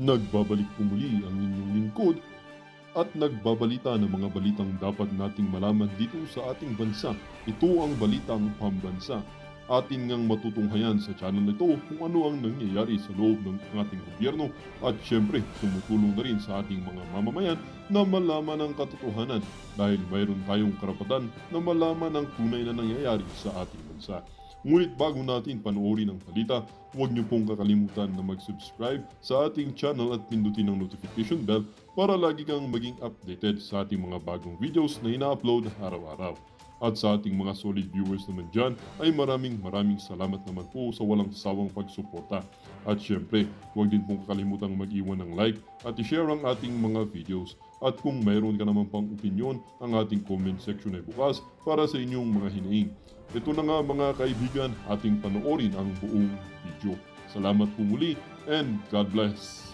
Nagbabalik po muli ang inyong lingkod at nagbabalita ng mga balitang dapat nating malaman dito sa ating bansa. Ito ang Balitang Pambansa. Atin ngang matutunghayan sa channel na ito kung ano ang nangyayari sa loob ng ating gobyerno at syempre tumutulong na rin sa ating mga mamamayan na malaman ang katotohanan dahil mayroon tayong karapatan na malaman ang tunay na nangyayari sa ating bansa. Ngunit bago natin panoorin ang balita, huwag niyo pong kakalimutan na mag-subscribe sa ating channel at pindutin ang notification bell para lagi kang maging updated sa ating mga bagong videos na ina-upload araw-araw. At sa ating mga solid viewers naman dyan ay maraming salamat naman po sa walang sawang pagsuporta. At syempre, huwag din pong kakalimutan mag-iwan ng like at i-share ang ating mga videos. At kung mayroon ka naman pang opinion, ang ating comment section ay bukas para sa inyong mga hinaing. Ito na nga mga kaibigan, ating panoorin ang buong video. Salamat po muli and God bless!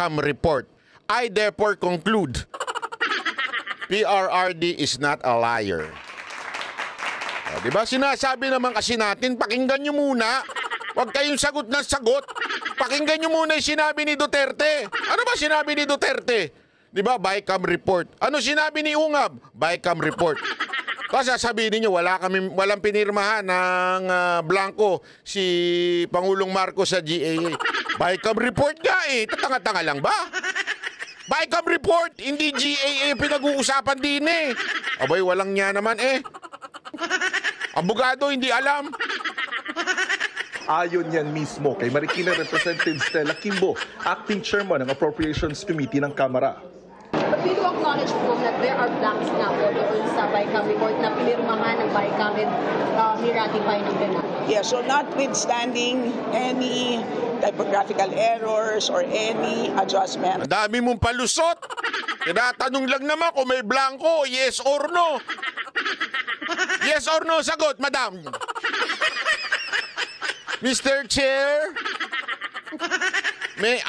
Report. I therefore conclude PRRD is not a liar. Diba? Sinasabi naman kasi natin, pakinggan nyo muna. Huwag kayong sagot na sagot. Pakinggan nyo muna yung sinabi ni Duterte. Ano ba sinabi ni Duterte? Diba? BICAM report. Ano sinabi ni Ungab? BICAM report. Kasi sasabihin niyo walang pinirmahan ng blanco si Pangulong Marcos sa GAA. BICAM report nga eh. Tatanga-tanga lang ba? BICAM report, hindi GAA pinag-uusapan din eh. Abay, walang niya naman eh. Abogado, hindi alam. Ayon yan mismo kay Marikina Representative Stella Kimbo, acting chairman ng Appropriations Committee ng Kamara. But we do acknowledge po that there are blanks na po doon sa BICAM report na pinirmahan ng BICAM and ni-ratify ng Senado. Yeah, so notwithstanding any typographical errors or any adjustment. Ang dami mong palusot. Tinatanong lang naman kung may blanco, yes or no. Yes or no, sagot, madam. Mr. Chair, may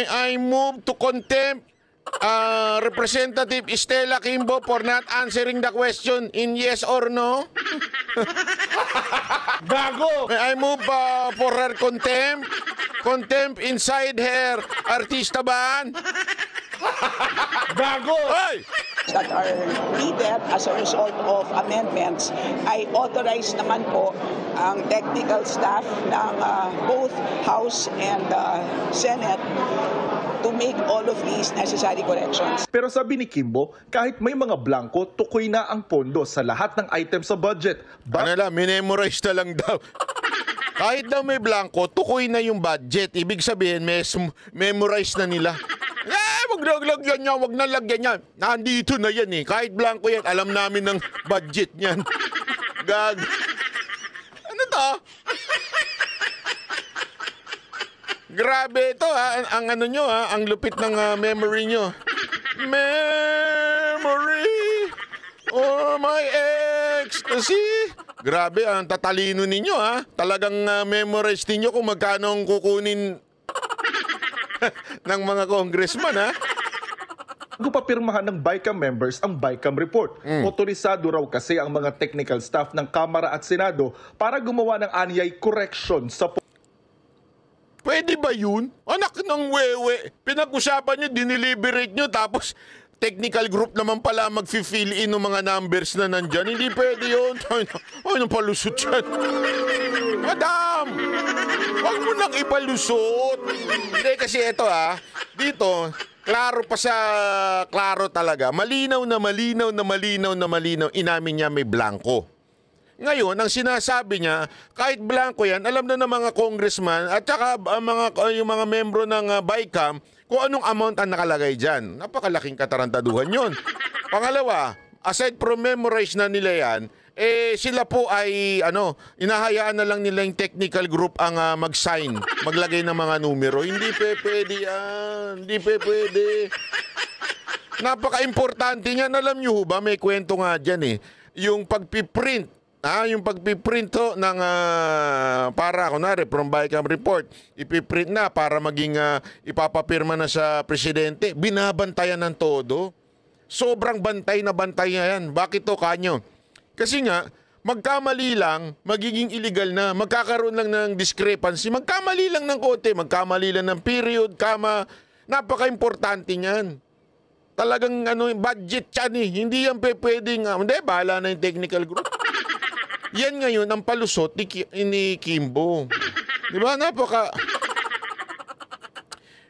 I move to contempt Representative Stella Kimbo for not answering the question in yes or no? Gago! May I move for her contempt inside her artista ban? Gago! Hey! That are needed as a result of amendments ay authorize naman po ang technical staff ng both House and Senate to make all of these necessary corrections. Pero sabi ni Kimbo, kahit may mga blanco, tukoy na ang pondo sa lahat ng items sa budget. Ano lang, minemorize na lang daw. Kahit daw may blanco, tukoy na yung budget. Ibig sabihin, memorize na nila. Wag na lagyan niya, wag na lagyan niya. Nandito na yan eh. Kahit blanco yan, alam namin ng budget niyan. Gag. Ano to? Grabe ito ha. Ang ano nyo ha, ang lupit ng memory nyo. Memory or my ecstasy. Grabe, ang tatalino ninyo ha. Talagang memorize ninyo kung magkano ang kukunin ng mga congressman, ha? Papirmahan ng BICAM members ang BICAM report. Otorisado raw kasi ang mga technical staff ng Kamara at Senado para gumawa ng anyay correction sa Pwede ba yun? Anak ng wewe. Pinag-usapan nyo, diniliberate nyo, tapos technical group naman pala mag-fill in ng mga numbers na nandyan. Hindi pwede yun. Ay, nang palusot yan. Madam! Huwag mo nang ipalusot. Hindi kasi ito dito, klaro pa sa klaro talaga. Malinaw na malinaw, inamin niya may blanco. Ngayon, ang sinasabi niya, kahit blanco yan, alam na ng mga congressman at saka yung mga membro ng BICAM kung anong amount ang nakalagay dyan. Napakalaking katarantaduhan yun. Pangalawa, aside from memorize na nila yan, sila po ay inahayaan na lang nila yung technical group ang mag-sign, maglagay ng mga numero. Hindi pwede yan. Hindi pwede. Napaka-importante niyan. Alam niyo ba, may kwento nga dyan eh. Yung pagpiprint Yung pagpiprint ho ng para kunwari from BICAM report, ipiprint na para maging ipapapirma na sa presidente. Binabantayan ng todo. Sobrang bantay na yan. Bakit to, Kanyo? Kasi nga, magkamali lang, magiging illegal na. Magkakaroon lang ng discrepancy. Magkamali lang ng konti, magkamali lang ng period, kama. Napaka-importante niyan. Talagang budget yan eh. Hindi yan pwedeng, hindi, bahala na yung technical group. Yan ngayon ang palusot ni Kimbo. Di ba?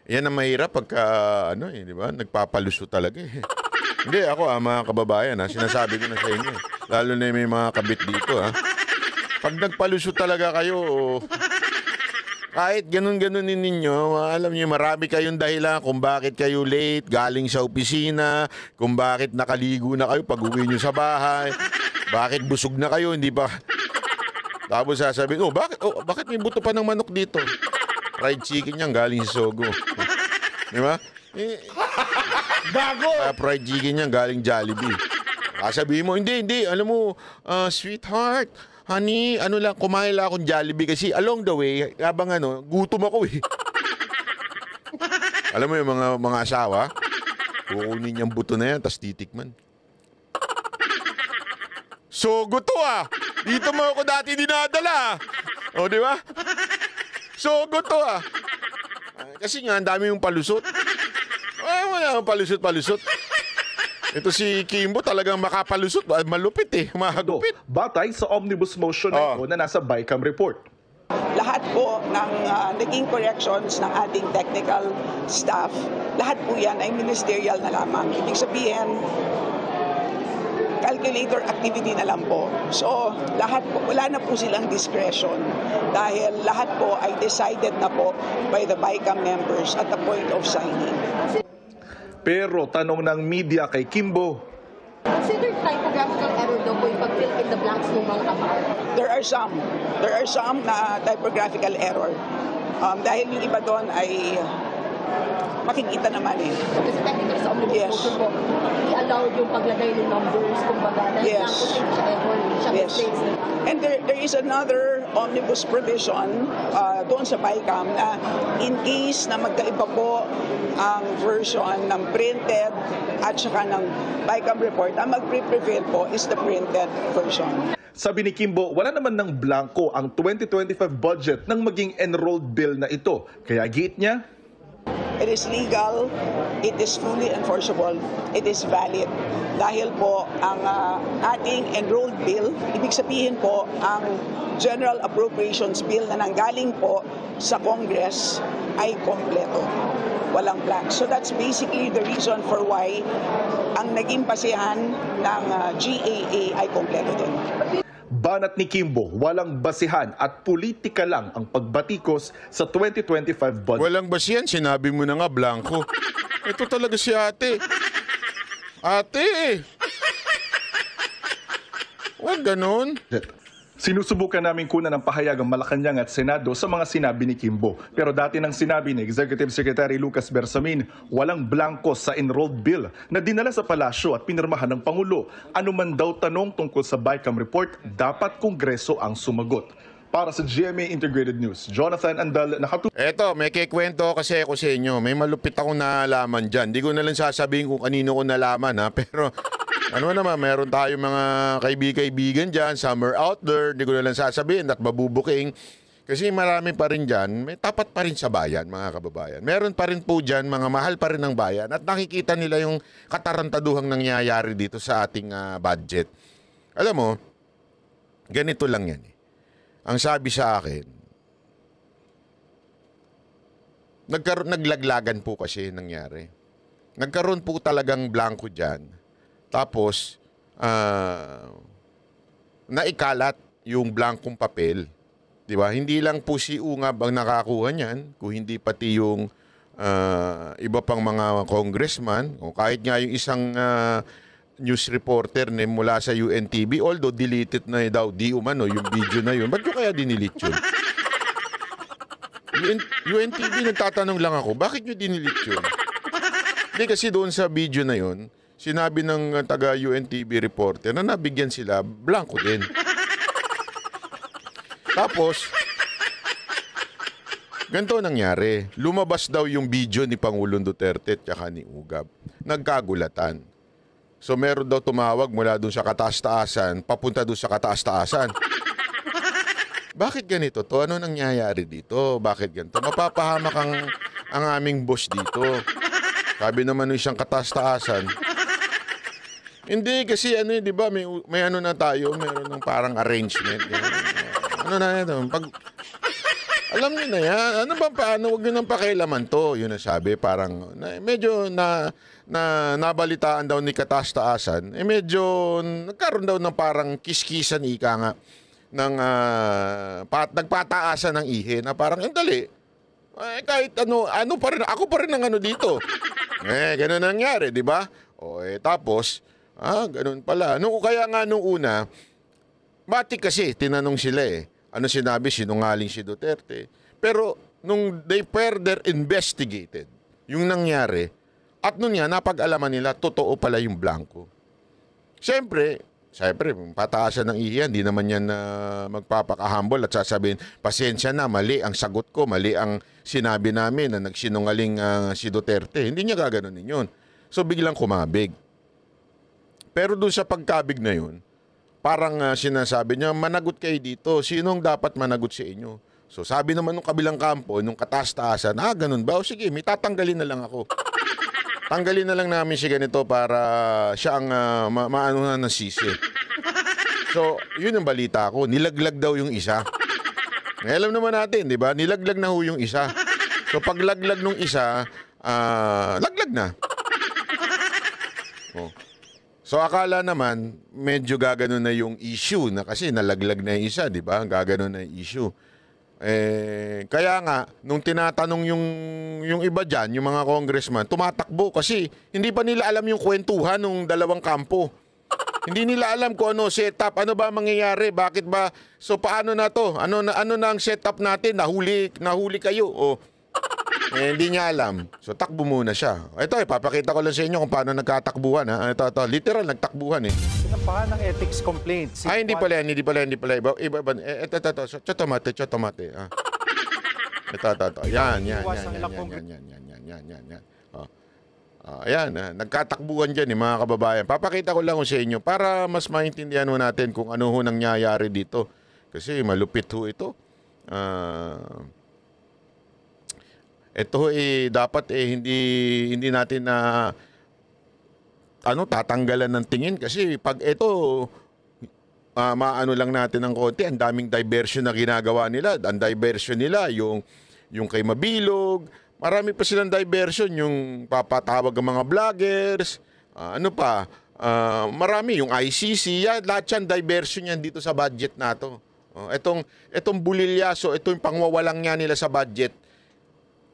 Yan ang mahirap pagka, di ba? Nagpapalusot talaga eh. Hindi, ako mga kababayan sinasabi ko na sa inyo. Lalo na may mga kabit dito Pag nagpalusot talaga kayo, kahit ganun-ganunin ninyo, alam niyo, marami kayong dahilan kung bakit kayo late, galing sa opisina, kung bakit nakaligo na kayo pag uwi nyo sa bahay, bakit busog na kayo, hindi ba? Tapos sasabihin, bakit may buto pa ng manok dito? Fried chicken yan, galing sa Sogo. Di ba? Gago! Fried chicken yan, galing Jollibee. Sabihin mo, hindi, alam mo, sweetheart, honey, lang, kumain lang akong Jollibee kasi along the way, habang gutom ako eh. Alam mo yung mga asawa, kukunin niyang buto na yan, tas titikman. Sogo to Dito mo ako dati dinadala. O, di ba? Sogo to kasi nga, ang dami yung palusot. Wala yung palusot. Ito si Kimbo talagang makapalusot. Malupit eh. Mahagupit. Batay sa omnibus motion na ito na nasa BICAM report. Lahat po ng naging corrections ng ating technical staff, lahat po yan ay ministerial na lamang. Ibig sabihin, calculator activity na lang po. So, lahat po, wala na po silang discretion dahil lahat po ay decided na po by the BICAM members at the point of signing. Pero tanong ng media kay Kimbo, Considered typographical error daw po yung pag-fill in the blanks ng mga amount. There are some na typographical error. Dahil yung iba doon ay makikita naman eh. Kasi technically sa omnibus Yes. motion po, i-allowed yung paglagay ng numbers, kumbaga, dahil Yes. lang po siya error, siya Yes. mistakes. And there is another omnibus provision doon sa BICAM na in case na magkaiba po ang version ng printed at saka ng BICAM report, ang mag-prevail po is the printed version. sabi ni Kimbo, wala naman ng blanco ang 2025 budget ng maging enrolled bill na ito. Kaya giit niya, It is legal, it is fully enforceable, it is valid. Dahil po ang ating enrolled bill, ibig sabihin po ang General Appropriations Bill na nanggaling po sa Congress ay kompleto. Walang blank. So that's basically the reason for why ang naging basihan ng GAA ay kompleto din. banat ni Kimbo, walang basihan at politika lang ang pagbatikos sa 2025 budget. Walang basihan, sinabi mo na nga, blanco. Ito talaga si ate. Ate! Huwag ganon. Sinusubukan namin kunan ng pahayag ang Malacanang at Senado sa mga sinabi ni Kimbo. Pero dati nang sinabi ni Executive Secretary Lucas Bersamin, walang blanco sa enrolled bill na dinala sa palasyo at pinirmahan ng Pangulo. Ano man daw tanong tungkol sa BICAM report, dapat Kongreso ang sumagot. Para sa GMA Integrated News, Jonathan Andal, Eto, may kikwento kasi ako sa inyo. May malupit akong nalaman dyan. Di ko na lang sasabihin kung kanino ko nalaman ha. Pero ano naman, meron tayong mga kaibigan dyan, summer out there. Di ko na lang sasabihin at mabubuking. Kasi marami pa rin dyan, may tapat pa rin sa bayan, mga kababayan. Meron pa rin po dyan, mga mahal pa rin ng bayan. At nakikita nila yung katarantaduhang nangyayari dito sa ating budget. Alam mo, ganito lang yan eh. Ang sabi sa akin, naglaglagan po kasi nangyari. Nagkaroon po talagang blanco dyan. Tapos, naikalat yung blankong papel. Diba? Hindi lang po si Ungab ang nakakuha niyan, kung hindi pati yung iba pang mga congressman, o kahit nga yung isang news reporter na mula sa UNTV, although deleted na daw, di umano, yung video na yun. Ba't ko kaya dinilit yun? UNTV, nagtatanong lang ako, bakit nyo dinilit yun? Hindi kasi doon sa video na yun, sinabi ng taga-UNTV reporter na nabigyan sila, blanco din. Tapos, ganito nangyari. Lumabas daw yung video ni Pangulong Duterte at saka ni Ugab. Nagkagulatan. So meron daw tumawag mula dun sa kataas-taasan, papunta dun sa kataas-taasan. Bakit ganito to? Ano nangyayari dito? Bakit ganito? Mapapahamak ang aming boss dito. Sabi naman ng isang kataas-taasan. Hindi kasi ano, 'di ba? May ano na tayo, meron ng parang arrangement. Ano na 'yan? Alam niyo na yan. Ano ba paano? Huwag niyo nang pakialaman to. Yun ang sabi. Parang medyo nabalitaan daw ni kataas-taasan. Medyo nagkaroon daw ng parang kiskisan ika nga ng nagpataasan ng ihe na parang dali. Kahit ano pa rin, ako pa rin ang ano dito. Ganun nangyari, di ba? Tapos, ganun pala. Kaya nga nung una, batik kasi, tinanong sila Ano sinabi? Sinungaling si Duterte. Pero nung they further investigated yung nangyari, at nun nga, napag-alaman nila, totoo pala yung blanco. Siyempre, pataasan ng ihiyan, di naman yan magpapaka-humble at sasabihin, pasensya na, mali ang sagot ko, mali ang sinabi namin na nagsinungaling si Duterte. Hindi niya gaganunin yun. So biglang kumabig. Pero dun sa pagkabig na yun, parang sinasabi niya, managot kayo dito. Sinong dapat managot sa inyo? So sabi naman nung kabilang kampo, nung kataas-taasan, ganun ba? O sige, may tatanggalin na lang ako. Tanggalin na lang namin siya ganito para siya ang maano na ng sisi. So, yun ang balita ko. Nilaglag daw yung isa. Alam naman natin, di ba? Nilaglag na ho yung isa. So, pag laglag nung isa, laglag na. Oh. So akala naman medyo gaganon na yung issue na kasi nalaglag na yung isa, di ba? Gaganon na yung issue. Kaya nga nung tinatanong yung iba diyan, yung mga congressman, tumatakbo kasi hindi pa nila alam yung kwentuhan ng dalawang kampo. Hindi nila alam kung ano setup, ano ba mangyayari, bakit ba? So paano na to? Ano na ang setup natin? Nahuli kayo o hindi niya alam. So, takbo muna siya. Ito, ipapakita ko lang sa inyo kung paano nagkatakbuhan. Ito. Literal, nagtakbuhan Sinampahan ng ethics complaint. Hindi pala. Iba. Ito. Chotomate. Ito. Yan. Ayan, nagkatakbuhan dyan mga kababayan. Papakita ko lang sa inyo para mas maintindihan mo natin kung ano ho nangyayari dito. Kasi malupit ho ito. Ito dapat hindi natin na tatanggalan ng tingin kasi pag ito maano lang natin ng konti, ang daming diversion na ginagawa nila. Ang diversion nila yung kay Mabilog, marami pa silang diversion, yung papatawag ng mga vloggers, marami yung ICC, lahat yan diversion yan dito sa budget na to. Itong bulilyaso, ito yung pangwawalang niya nila sa budget.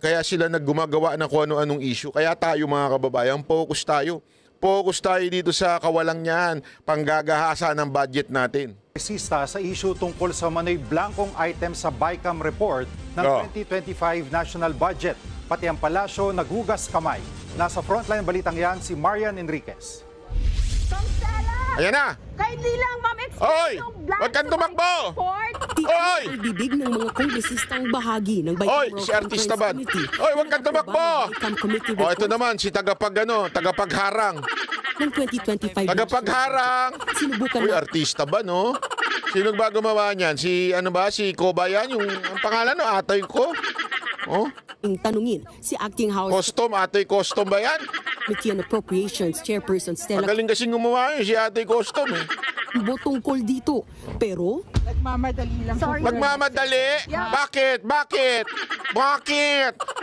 Kaya sila naggumagawa ng kung ano-anong issue. Kaya tayo mga kababayan, focus tayo. Focus tayo dito sa kawalang niyan, panggagahasa ng budget natin. Resista sa issue tungkol sa manoy blankong item sa BICAM report ng 2025 national budget. Pati ang palasyo naghugas kamay. Nasa frontline balitang yan si Marian Enriquez. Ayan na! Kindly lang, ma'am, explain Oy! yung blank Wag kang tumakbo! report. Oy! Ang bibig ng mga kongresistang bahagi ng Oy, Bicam si artista ba? Oy, wag kang tumakbo! Ito naman, si tagapagharang. ng 2025 Tagapagharang! sinubukan Uy, artista ba, no? Sino ba gumawa niyan? Si Koba yan? Ang pangalan, no? Atoy ko? Oh? tanungin si Acting House Atoy Custom ba yan? Committee on Appropriations Chairperson Stella Magaling kasing gumawa yun, si Atoy Custom Bo tungkol dito. Pero Nagmamadali lang. Sorry. Magmamadali? Bakit?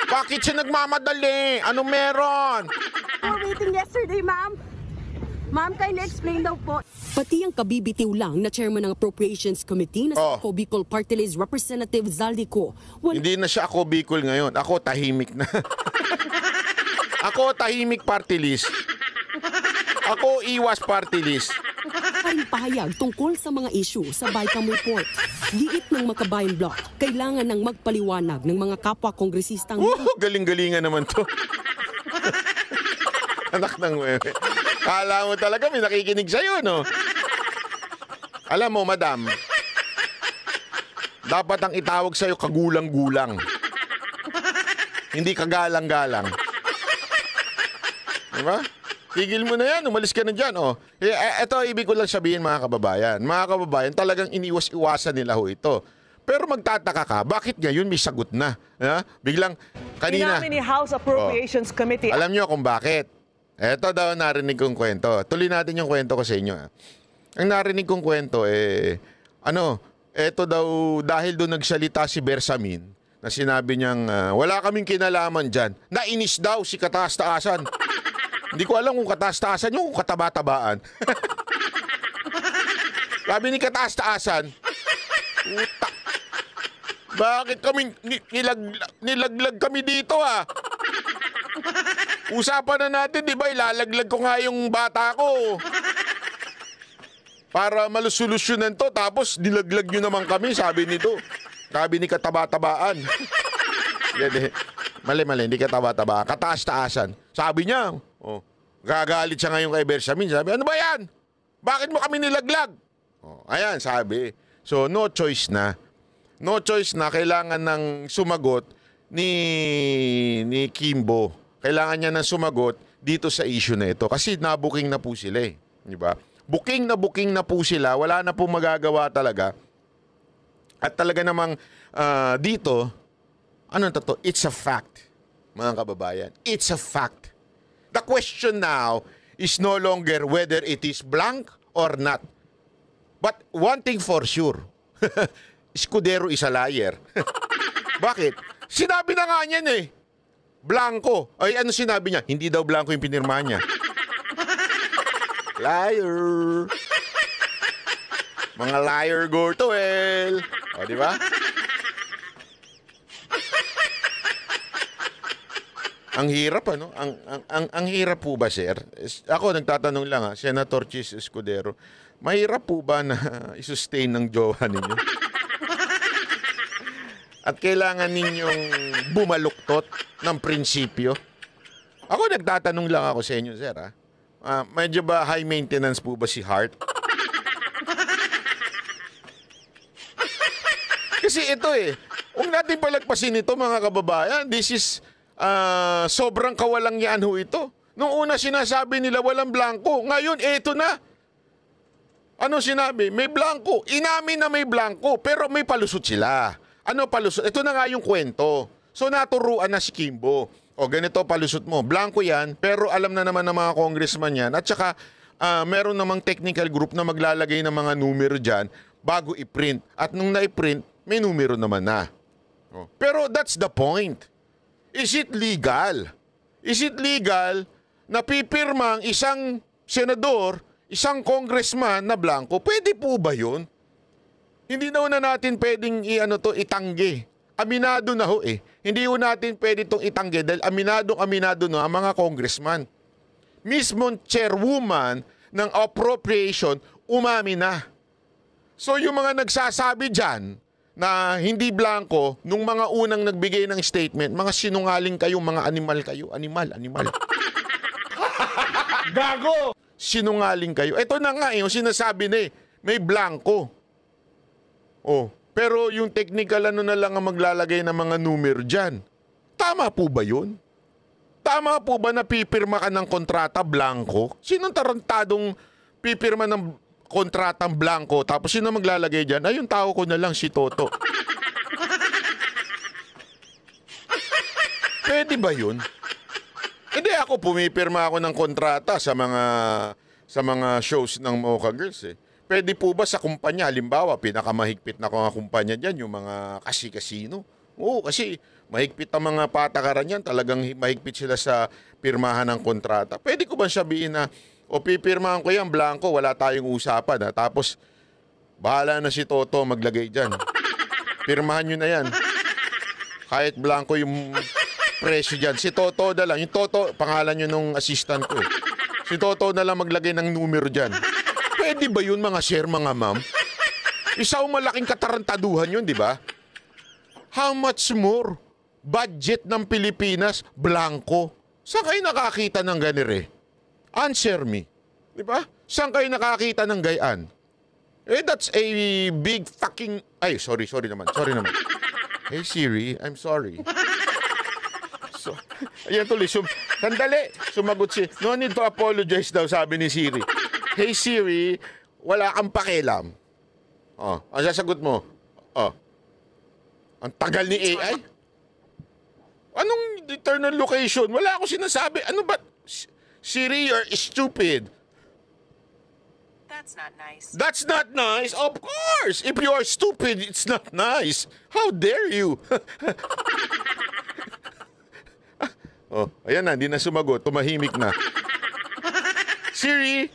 Bakit siya nagmamadali? Ano meron? We're waiting yesterday, ma'am. Ma'am, kindly explain daw po. pati ang kabibitiw lang na chairman ng Appropriations Committee na si Ako Bicol Party List Representative Zaldico. Hindi na siya Ako Bicol ngayon. Ako tahimik na. Ako tahimik party list. Ako iwas party list. Ang pahayag tungkol sa mga issue sa BICAM report. Giit ng Makabayan Block, kailangan ng magpaliwanag ng mga kapwa-kongresistang... Galing-galingan naman to. Anak ng wewe. Kala mo talaga may nakikinig sa'yo, no? Alam mo, madam, Dapat ang itawag sa'yo kagulang-gulang. Hindi kagalang-galang. Diba? Tigil mo na yan, umalis ka na dyan. Oh. Ito, ibig ko lang sabihin mga kababayan. Mga kababayan, talagang iniwas-iwasan nila ho ito. Pero magtataka ka, bakit ngayon may sagot na? Biglang, kanina. Inamin ni House Appropriations Committee. Alam nyo kung bakit? Ito daw narinig kong kwento. Tuloy natin yung kwento ko sa inyo. Ang narinig kong kwento, ito daw, dahil doon nagsalita si Bersamin, na sinabi niyang, wala kaming kinalaman dyan. Nainis daw si kataas-taasan. Hindi ko alam kung kataas-taasan yung kung kataba-tabaan. Sabi ni kataas-taasan, puta, bakit kami nilaglag kami dito Usapan na natin, di ba? Ilalaglag ko nga yung bata ko. Para malusolusyonan to, tapos nilaglag nyo naman kami, sabi nito. Sabi ni kataba-tabaan. Mali, hindi kataba-tabaan. Kataas-taasan. Sabi niya, gagalit siya ngayon kay Bersamin. Sabi, ano ba yan? Bakit mo kami nilaglag? Ayan, sabi. So, no choice na. No choice na. Kailangan ng sumagot ni Kimbo. Kailangan niya ng sumagot dito sa issue na ito. Kasi nabuking na po sila eh. Di ba? Booking na po sila. Wala na po magagawa talaga. At talaga namang dito, it's a fact, mga kababayan. It's a fact. The question now is no longer whether it is blank or not. But one thing for sure, Escudero is a liar. Bakit? Sinabi na nga niyan eh. Blanco. Ay, ano sinabi niya? Hindi daw blanco yung pinirma niya. Liar. Mga liar Gortoel. O, di ba? Ang hirap, ano? Ang hirap po ba, sir? Ako, nagtatanong lang, Senator Chis Escudero, mahirap po ba na i-sustain ng jowa ninyo? At kailangan ninyong bumaluktot ng prinsipyo? Ako, nagtatanong lang ako sa inyo, sir, medyo ba high maintenance po ba si Hart? Kasi ito huwag natin palagpasin ito, mga kababayan. This is sobrang kawalangyaan ho ito. Nung una sinasabi nila walang blanco. Ngayon, eto na. Ano sinabi? May blanco. Inamin na may blanco, pero may palusot sila. Ano palusot? Ito na nga yung kwento. So naturuan na si Kimbo. O ganito palusot mo. Blanco yan, pero alam na naman ng mga congressman yan. At saka meron namang technical group na maglalagay ng mga numero dyan bago i-print. At nung na-print, may numero naman na. Pero that's the point. Is it legal? Is it legal na pipirma ang isang senador, isang congressman na blanco? Pwede po ba yun? Hindi na natin pwedeng itanggi. Aminado na ho Hindi ho natin pwede itong itanggi dahil aminado na ang mga congressman. Mismong chairwoman ng appropriation, umami na. So yung mga nagsasabi dyan na hindi blanco, nung mga unang nagbigay ng statement, mga sinungaling kayo, mga animal kayo. Animal. Gago! Sinungaling kayo. Ito na nga yung sinasabi na may blanco. Pero yung technical na lang ang maglalagay ng mga numero dyan. Tama po ba yun? Tama po ba na pipirma ka ng kontrata blanco? Sinong tarantadong pipirma ng kontratang blanco tapos sino maglalagay dyan? Ay, yung tao ko na lang, si Toto. Pwede ba yun? Hindi, ako pumipirma ako ng kontrata sa mga shows ng Mocha Girls Pwede po ba sa kumpanya, halimbawa, pinakamahigpit na kumpanya dyan, yung mga kasi-kasino? Oo, kasi mahigpit ang mga patakaran yan, talagang mahigpit sila sa pirmahan ng kontrata. Pwede ko ba sabihin na, pipirmahan ko yan, blanco, wala tayong usapan. Tapos, bahala na si Toto maglagay dyan. Pirmahan nyo na yan. Kahit blanco yung presyo dyan. Si Toto na lang. Yung Toto, pangalan nyo nung assistant ko Si Toto na lang maglagay ng numero dyan. Pwede ba yun, mga sir, mga ma'am? Isang malaking katarantaduhan yun, di ba? How much more? Budget ng Pilipinas, blanco. Saan kayo nakakita ng ganire? Answer me. Di ba? Saan kayo nakakita ng gayaan? That's a big fucking... Ay, sorry naman. Hey Siri, I'm sorry. So, ayan tuloy. Sandali, sumagot si... No need to apologize daw, sabi ni Siri. Hey Siri, wala kang pakialam. Ang sasagot mo? Ang tagal ni AI? Anong eternal location? Wala akong sinasabi. Ano ba? Siri, you're stupid. That's not nice. That's not nice? Of course! If you are stupid, it's not nice. How dare you? Ayan na, hindi na sumagot. Tumahimik na. Siri,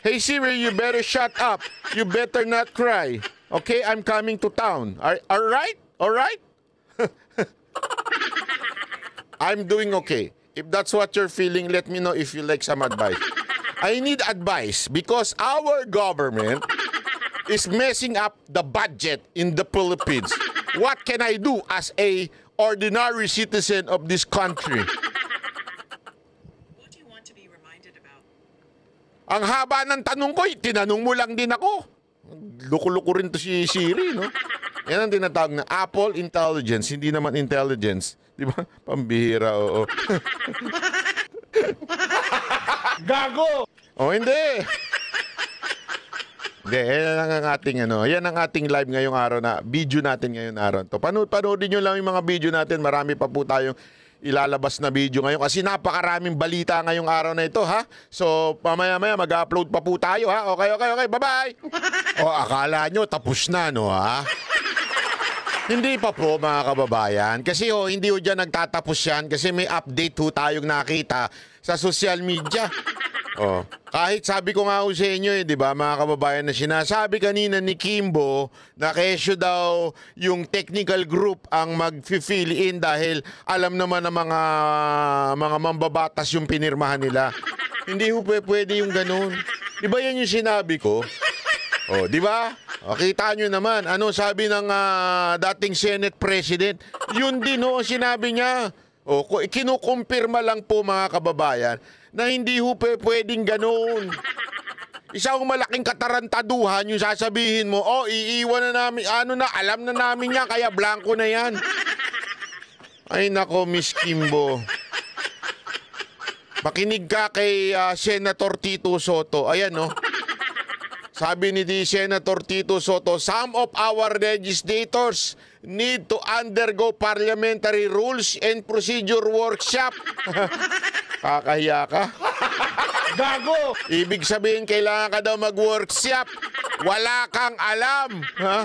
hey Siri, you better shut up. You better not cry. Okay, I'm coming to town. Alright? Alright? I'm doing okay. If that's what you're feeling, let me know if you like some advice. I need advice because our government is messing up the budget in the Philippines. What can I do as a ordinary citizen of this country? What do you want to be reminded about? Ang haba ng tanong ko, tinanong mo lang din ako. Luko-luko rin to si Siri, no? Yan ang tinatawag na Apple Intelligence, hindi naman intelligence. Di ba? Pambihira, oo. Gago! Hindi. Hindi, yan ang ating live ngayong araw na video natin ngayong araw. To panoodin nyo lang yung mga video natin. Marami pa po tayong ilalabas na video ngayon kasi napakaraming balita ngayong araw na ito, ha? So, mamaya-maya mag-upload pa po tayo, ha? Okay. Bye-bye! Akala nyo tapos na, no, ha? Hindi pa po, mga kababayan. Kasi hindi dyan nagtatapos yan kasi may update tayong nakita sa social media. Kahit sabi ko nga sa inyo, di ba, mga kababayan, na sinasabi kanina ni Kimbo na kesyo daw yung technical group ang mag-fill in dahil alam naman ng mga mambabatas yung pinirmahan nila. Hindi ho pwede yung ganun. Di ba yan yung sinabi ko? Di ba? Kita nyo naman, ano sabi ng dating Senate President? Yun din ang sinabi niya. Kinukumpirma lang po, mga kababayan, na hindi ho pwedeng ganun. Isang malaking katarantaduhan yung sasabihin mo, iiwan na namin, alam na namin yan, kaya blanco na yan. Ay nako, Miss Kimbo. Makinig ka kay Senator Tito Soto. Ayan, no? Sabi ni Senator Tito Soto, some of our legislators need to undergo parliamentary rules and procedure workshop. Kakahiya ka? Gago! Ibig sabihin, kailangan ka daw mag-workshop. Wala kang alam. Ha?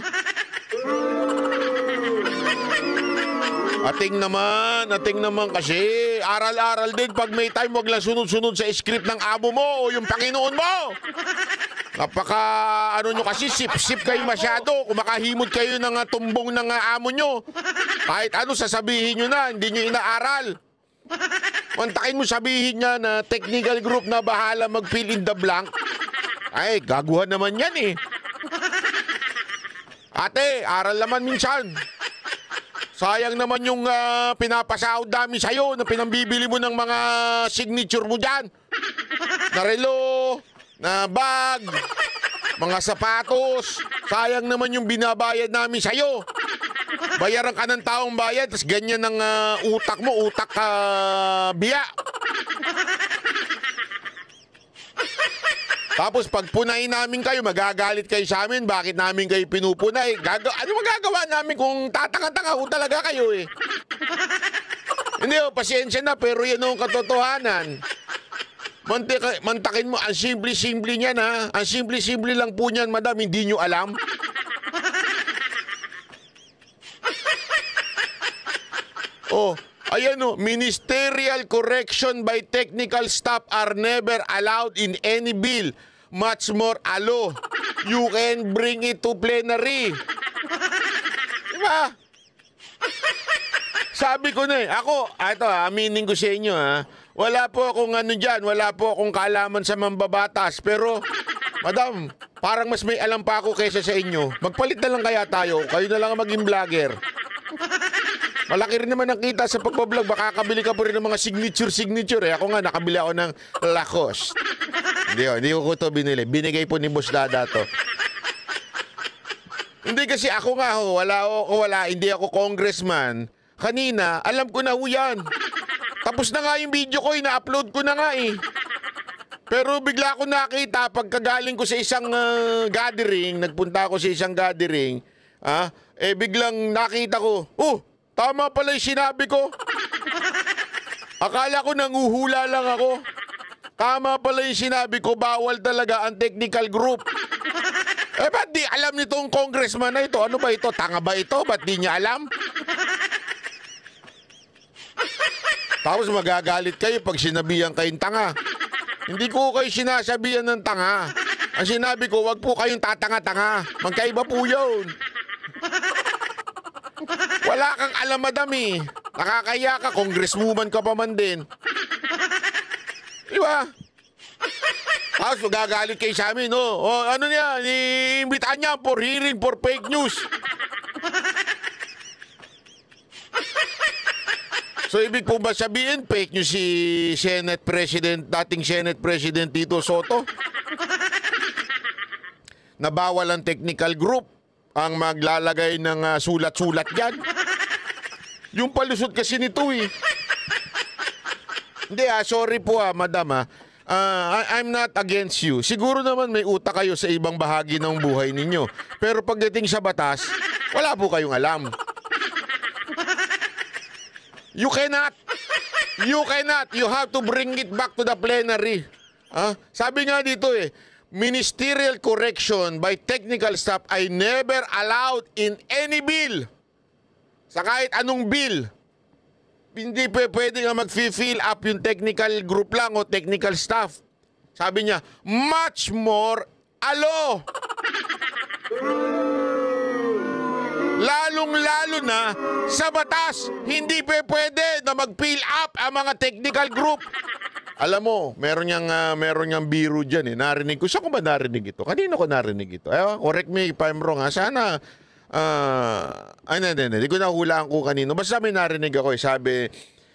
Ating naman kasi aral-aral din pag may time, wag lang sunod-sunod sa script ng amo mo o yung Panginoon mo. Nyo kasi, sip-sip kayo masyado. Kumakahimod kayo ng tumbong ng amo nyo. Kahit ano sasabihin nyo na, hindi nyo inaaral. Mantakin mo sabihin niya na technical group na bahala mag-fill in the blank. Ay, gaguhan naman yan eh. Ate, aral naman minsan. Sayang naman yung pinapasahod namin sa'yo na pinambibili mo ng mga signature mo dyan. Na relo, na bag, mga sapatos. Sayang naman yung binabayad namin sa'yo. Bayaran ka ng taong bayad, tapos ganyan ng utak mo, utak biya. Tapos pag punayin namin kayo, magagalit kayo sa amin, bakit namin kayo pinupunay? Ano magagawa namin kung tatanga-tanga ko talaga kayo eh? Hindi pasensya na, pero yan ang katotohanan. Mantakin mo, ang simple-simple niyan ha. Ang simple-simple lang po niyan, madam, hindi nyo alam. Ayan ministerial correction by technical staff are never allowed in any bill. Much more you can bring it to plenary. Diba? Sabi ko na aminin ko sa inyo wala po akong dyan, wala po akong kaalaman sa mambabatas. Pero, madam, parang mas may alam pa ako kaysa sa inyo. Magpalit na lang kaya tayo, kayo na lang maging vlogger. Malaki rin naman ang kita sa pagbablog. Baka kabili ka po rin ng mga signature eh. Ako nga, nakabili ako ng Lacoste. Hindi ko ito binili. Binigay po ni Boss Dada to. Hindi kasi ako nga wala, hindi ako congressman. Kanina, alam ko na ho yan. Tapos na nga yung video ko, ina-upload ko na nga eh. Pero bigla ko nakita, pagkagaling ko sa isang gathering, nagpunta ako sa isang gathering, biglang nakita ko, tama pala yung sinabi ko. Akala ko nanguhula lang ako. Tama pala yung sinabi ko, bawal talaga ang technical group. Ba't di alam nitong congressman na ito? Ano ba ito? Tanga ba ito? Ba't di niya alam? Tapos magagalit kayo pag sinabihan kayong tanga. Hindi ko kayo sinasabihan ng tanga. Ang sinabi ko, wag po kayong tatanga-tanga. Magkaiba po yun. Wala kang alam, madam eh. Nakakaya ka, congresswoman ka pa man din. Di ba? Tapos magagalit kayo sa amin, no? Ano niya, iimbitahan niya for hearing for fake news. So, ibig po ba sabihin, fake news si Senate President, dating Senate President Tito Soto? Na bawal ang technical group ang maglalagay ng sulat-sulat dyan. Yung palusot kasi nito eh. Hindi sorry po madam I'm not against you. Siguro naman may utak kayo sa ibang bahagi ng buhay ninyo. Pero pagdating sa batas, wala po kayong alam. You cannot. You have to bring it back to the plenary. Sabi nga dito ministerial correction by technical staff ay never allowed in any bill. Sa kahit anong bill. Hindi pwede nga mag-fill up yung technical group lang o technical staff. Sabi niya, much more alo. Lalong-lalo na sa batas, hindi pwede na mag-fill up ang mga technical group. Alam mo, meron niyang biro dyan Narinig ko. Saan ko ba narinig ito? Kanino ko narinig ito? Correct me if I'm wrong Sana, hindi ko nahulaan ko kanino. Basta may narinig ako Sabi,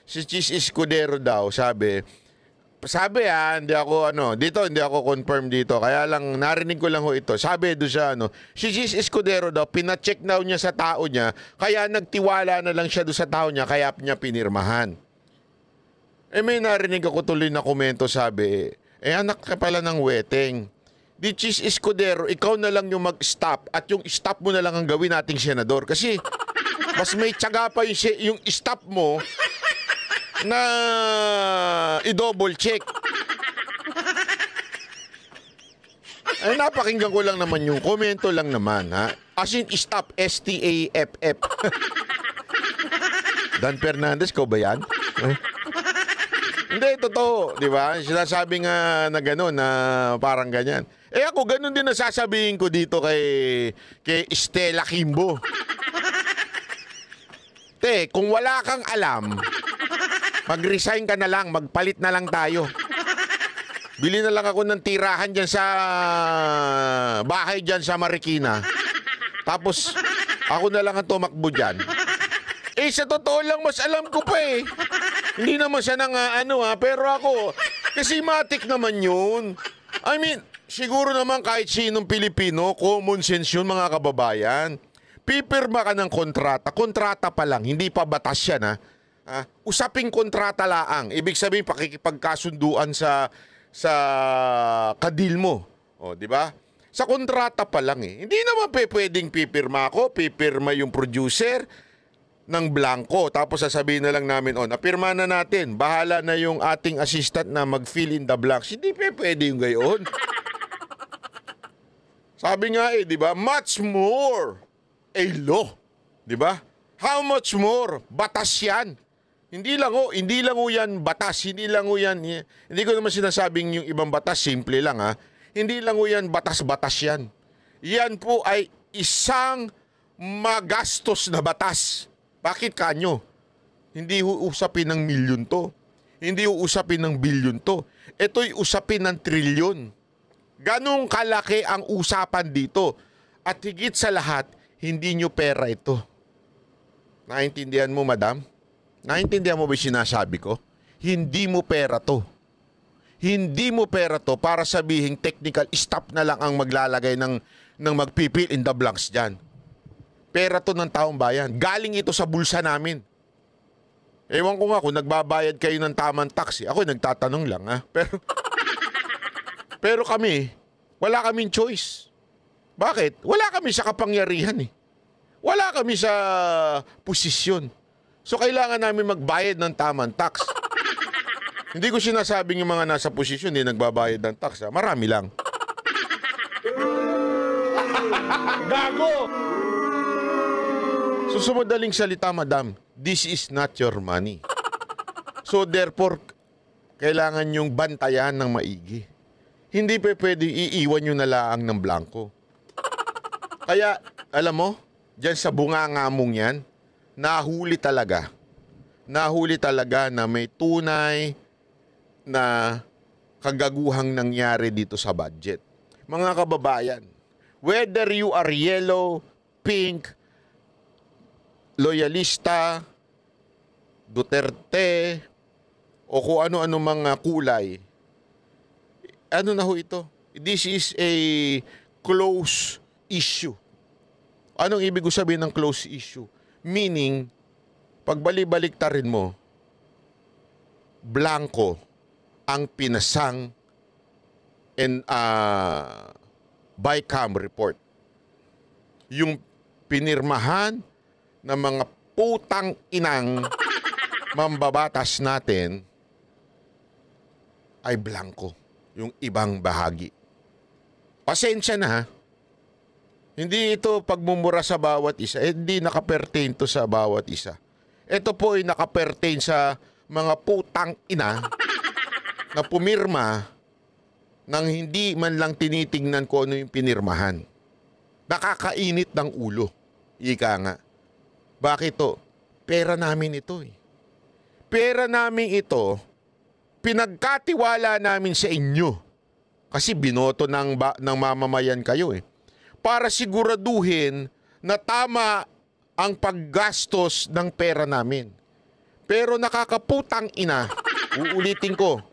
si Chis Escudero daw, sabi, hindi ako dito hindi ako confirm dito. Kaya lang narinig ko lang ito. Sabi do siya si Chis Escudero daw pina-check daw niya sa tao niya, kaya nagtiwala na lang siya do sa tao niya, kaya niya pinirmahan. May narinig ako tuloy na komento, sabi, anak ka pala ng weteng. Di Chis Escudero, ikaw na lang yung mag-stop at yung stop mo na lang ang gawin nating senador. Kasi mas may tiyaga pa yung stop mo na i-double check. Napakinggan ko lang naman yung komento lang naman As in stop, S-T-A-F-F. Dan Fernandez, ko ba yan? Hindi, totoo, di ba? Sinasabi nga na gano'n, na parang ganyan. Ako, gano'n din nasasabihin ko dito kay Stella Kimbo. Kung wala kang alam, mag-resign ka na lang, magpalit na lang tayo. Bili na lang ako ng tirahan dyan sa bahay dyan sa Marikina. Tapos, ako na lang ang tumakbo dyan. Sa totoo lang, mas alam ko pa Hindi naman siya nang pero ako, kasi matik naman yun. I mean, siguro naman kahit sinong Pilipino, common sense yun mga kababayan. Pipirma ka ng kontrata pa lang, hindi pa batas yan usaping kontrata laang. Ibig sabihin, pakikipagkasunduan sa kadil mo. Di ba? Sa kontrata pa lang Hindi naman pwedeng pipirma ako, pipirma yung producer ng blanco. Tapos sasabihin na lang namin, napirma na natin. Bahala na yung ating assistant na mag-fill in the blanks. Hindi pwede yung gayon. Sabi nga di ba? Much more a law. Di ba? How much more? Batas yan. Hindi lang yan batas. Hindi lang yan. Hindi ko naman sinasabing yung ibang batas, simple lang Hindi lang yan batas-batas yan. Yan po ay isang magastos na batas. Bakit kanyo? Hindi uusapin ng milyon to. Hindi uusapin ng bilyon to. Ito'y usapin ng trilyon. Ganong kalaki ang usapan dito. At higit sa lahat, hindi nyo pera ito. Naintindihan mo, madam? Naintindihan mo ba yung sinasabi ko? Hindi mo pera to. Hindi mo pera to para sabihin technical staff na lang ang maglalagay ng magpipil in the blanks dyan. Pera to ng taong bayan. Galing ito sa bulsa namin. Ewan ko nga kung nagbabayad kayo ng tamang tax. Ako nagtatanong lang ha. Pero kami, wala kaming choice. Bakit? Wala kami sa kapangyarihan eh. Wala kami sa posisyon. So kailangan namin magbayad ng tamang tax. Hindi ko sinasabing yung mga nasa posisyon hindi nagbabayad ng tax. Ha? Marami lang. Gago! So sa madaling salita, madam, this is not your money. So therefore, kailangan yung bantayan ng maigi. Hindi pa pwedeng iiwan nyo na laang ng blanco. Kaya, alam mo, dyan sa bunganga mong yan, nahuli talaga na may tunay na kagaguhang nangyari dito sa budget. Mga kababayan, whether you are yellow, pink, loyalista, Duterte, o kung ano-ano mga kulay, ano na ho ito? This is a close issue. Anong ibig ko sabihin ng close issue? Meaning, pagbalik-baliktarin mo, blanco ang pinasang BICAM report. Yung pinirmahan ng mga putang inang mambabatas natin ay blanco. Yung ibang bahagi. Pasensya na ha. Hindi ito pagmumura sa bawat isa. Hindi nakapertain to sa bawat isa. Ito po ay nakapertain sa mga putang ina na pumirma nang hindi man lang tinitingnan ko ano yung pinirmahan. Nakakainit ng ulo. Ika nga. Bakit to? Pera namin ito eh. Pera namin ito, pinagkatiwala namin sa inyo. Kasi binoto ng mamamayan kayo eh. Para siguraduhin na tama ang paggastos ng pera namin. Pero nakakaputang ina, uulitin ko,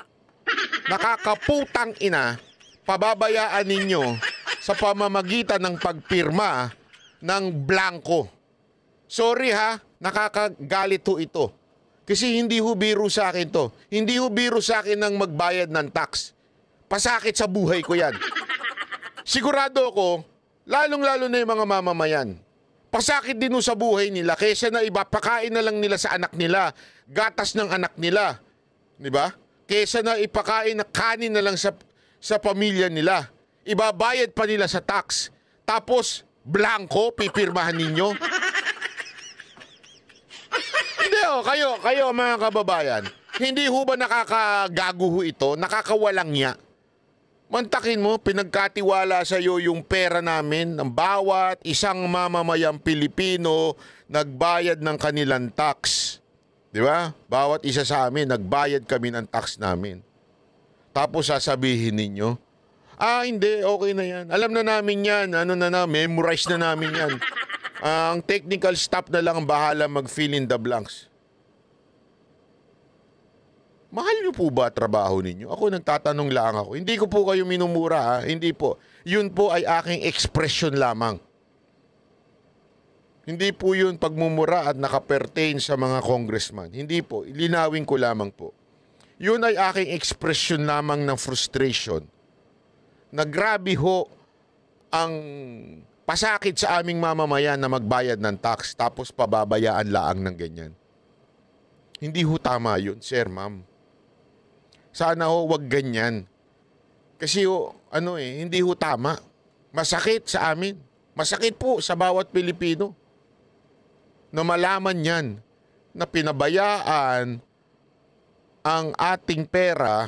nakakaputang ina, pababayaan ninyo sa pamamagitan ng pagpirma ng blanco. Sorry ha, nakakagalit ho ito. Kasi hindi ho biro sa akin to. Hindi ho biro sa akin ng magbayad ng tax. Pasakit sa buhay ko yan. Sigurado ako, lalong-lalo na yung mga mamamayan. Pasakit din ho sa buhay nila kaysa na iba, pakain na lang nila sa anak nila, gatas ng anak nila. Diba? Kaysa na ipakain na kanin na lang sa pamilya nila. Ibabayad pa nila sa tax. Tapos, blanco, pipirmahan ninyo. Hindi kayo mga kababayan, hindi ho ba nakakagago ho ito, nakakawalang niya? Mantakin mo, pinagkatiwala sa iyo yung pera namin ng bawat isang mamamayang Pilipino nagbayad ng kanilang tax. Di ba? Bawat isa sa amin, nagbayad kami ng tax namin. Tapos sasabihin ninyo, hindi, okay na yan. Alam na namin yan, memorize na namin yan. Ang technical staff na lang ang bahala mag-fill in the blanks. Mahal niyo po ba trabaho ninyo? Ako nagtatanong lang ako. Hindi ko po kayo minumura ha. Hindi po. Yun po ay aking ekspresyon lamang. Hindi po yun pagmumura at nakapertain sa mga congressman. Hindi po. Linawin ko lamang po. Yun ay aking ekspresyon lamang ng frustration. Na grabe ho ang pasakit sa aming mamamayan na magbayad ng tax tapos pababayaan laang ng ganyan. Hindi ho tama yun, sir, ma'am. Sana ho wag ganyan. Kasi ho, hindi ho tama. Masakit sa amin. Masakit po sa bawat Pilipino. Na malaman yan na pinabayaan ang ating pera,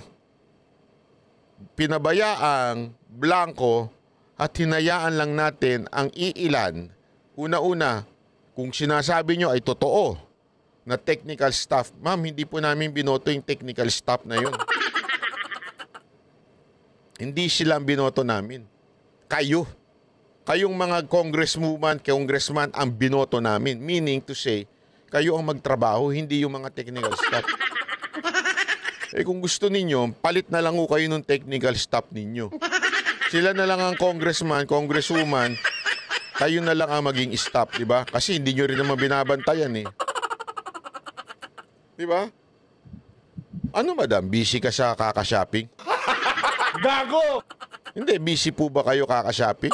pinabayaang blanco, at hinayaan lang natin ang iilan. Una-una, kung sinasabi nyo ay totoo na technical staff, ma'am, hindi po namin binoto yung technical staff na yun. Hindi sila ang binoto namin. Kayo. Kayong mga congressman ang binoto namin. Meaning to say, kayo ang magtrabaho, hindi yung mga technical staff. Kung gusto ninyo, palit na lang ho kayo ng technical staff ninyo. Sila na lang ang congressman, congresswoman, kayo na lang ang maging staff, di ba? Kasi hindi nyo rin naman binabantayan eh. Di ba? Ano madam, busy ka sa kaka-shopping? Gago! Hindi, busy po ba kayo kaka-shopping?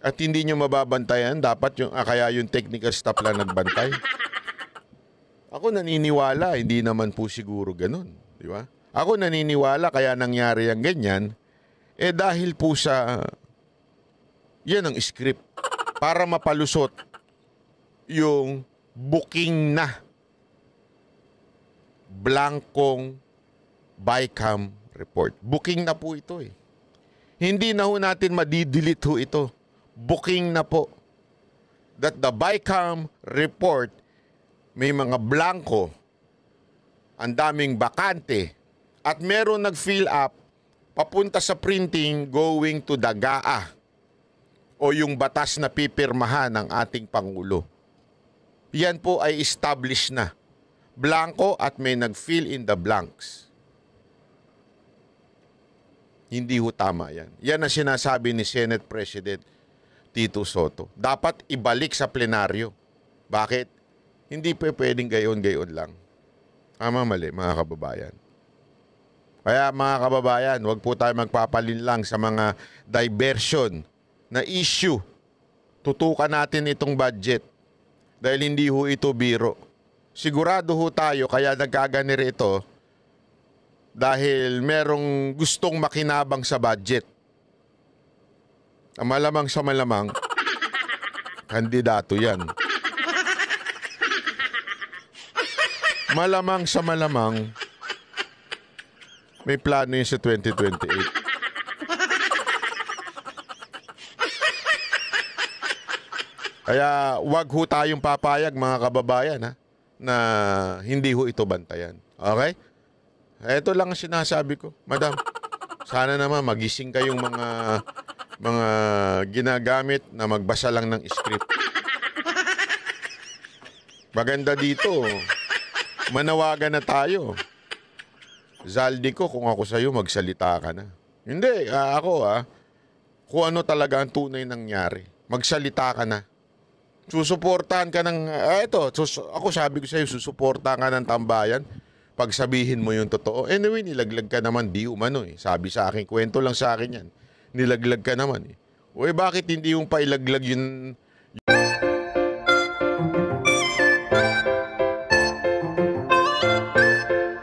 At hindi nyo mababantayan, dapat kaya yung technical staff lang nagbantay. Ako naniniwala, hindi naman po siguro ganun. Di ba? Ako naniniwala kaya nangyari ang ganyan, dahil po sa, yan ang script, para mapalusot yung booking na blankong BICAM report. Booking na po ito eh. Hindi na ho natin madidelete ho ito. Booking na po. That the BICAM report may mga blanco, ang daming bakante, at meron nag-fill up papunta sa printing going to the GAA o yung batas na pipirmahan ng ating Pangulo. Yan po ay established na. Blanco at may nag-fill in the blanks. Hindi ho tama yan. Yan ang sinasabi ni Senate President Tito Soto. Dapat ibalik sa plenaryo. Bakit? Hindi pa pwedeng gayon-gayon lang. Tama mali, mga kababayan. Kaya mga kababayan, huwag po tayo magpapalinlang sa mga diversion na issue. Tutukan natin itong budget dahil hindi ho ito biro. Sigurado ho tayo kaya nagkaganir ito dahil merong gustong makinabang sa budget. Ang malamang sa malamang, kandidato yan. Malamang sa malamang, may plano yun sa 2028. Kaya wag ho tayong papayag mga kababayan na hindi ho ito bantayan. Okay? Ito lang ang sinasabi ko. Madam, sana naman magising kayong mga ginagamit na magbasa lang ng script. Maganda dito. Manawagan na tayo. Zaldi ko, kung ako sa'yo, magsalita ka na. Hindi, kung ano talaga ang tunay nangyari, magsalita ka na. Susuportahan ka ng, ako sabi ko sa'yo, susuportahan ka ng tambayan pag sabihin mo yung totoo. Anyway, nilaglag ka naman, di umano eh. Sabi sa akin, kwento lang sa akin yan. Nilaglag ka naman eh. Bakit hindi yung pailaglag yung